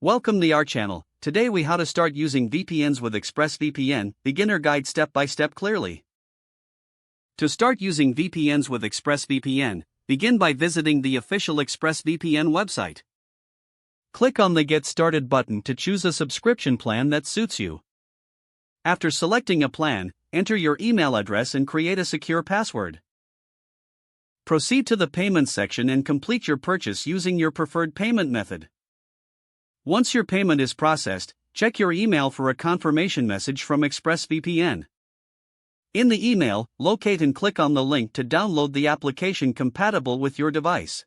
Welcome to our channel. Today we how to start using VPNs with ExpressVPN, beginner guide step by step clearly. To start using VPNs with ExpressVPN, begin by visiting the official ExpressVPN website. Click on the Get Started button to choose a subscription plan that suits you. After selecting a plan, enter your email address and create a secure password. Proceed to the payment section and complete your purchase using your preferred payment method. Once your payment is processed, check your email for a confirmation message from ExpressVPN. In the email, locate and click on the link to download the application compatible with your device.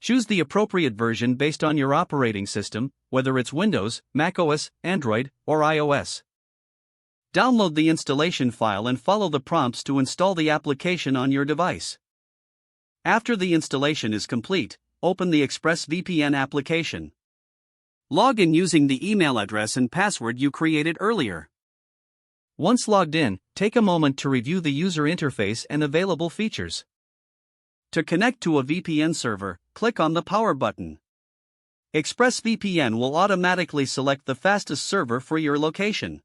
Choose the appropriate version based on your operating system, whether it's Windows, macOS, Android, or iOS. Download the installation file and follow the prompts to install the application on your device. After the installation is complete, open the ExpressVPN application. Log in using the email address and password you created earlier. Once logged in, take a moment to review the user interface and available features. To connect to a VPN server, click on the Power button. ExpressVPN will automatically select the fastest server for your location.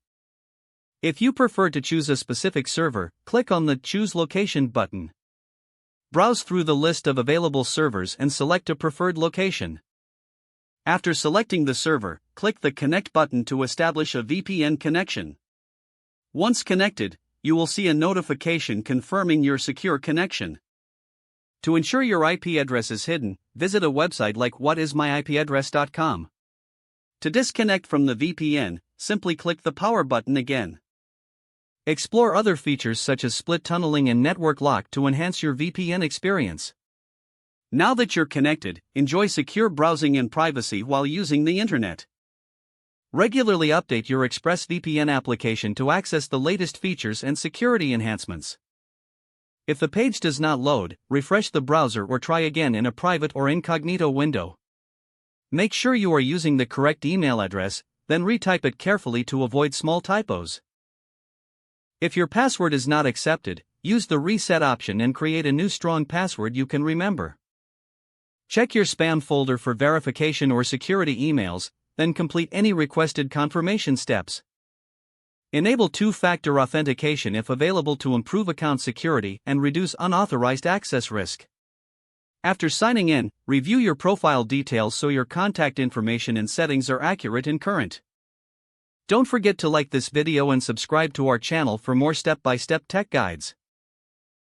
If you prefer to choose a specific server, click on the Choose Location button. Browse through the list of available servers and select a preferred location. After selecting the server, click the Connect button to establish a VPN connection. Once connected, you will see a notification confirming your secure connection. To ensure your IP address is hidden, visit a website like whatismyipaddress.com. To disconnect from the VPN, simply click the Power button again. Explore other features such as split tunneling and network lock to enhance your VPN experience. Now that you're connected, enjoy secure browsing and privacy while using the internet. Regularly update your ExpressVPN application to access the latest features and security enhancements. If the page does not load, refresh the browser or try again in a private or incognito window. Make sure you are using the correct email address, then retype it carefully to avoid small typos. If your password is not accepted, use the reset option and create a new strong password you can remember. Check your spam folder for verification or security emails, then complete any requested confirmation steps. Enable two-factor authentication if available to improve account security and reduce unauthorized access risk. After signing in, review your profile details so your contact information and settings are accurate and current. Don't forget to like this video and subscribe to our channel for more step-by-step tech guides.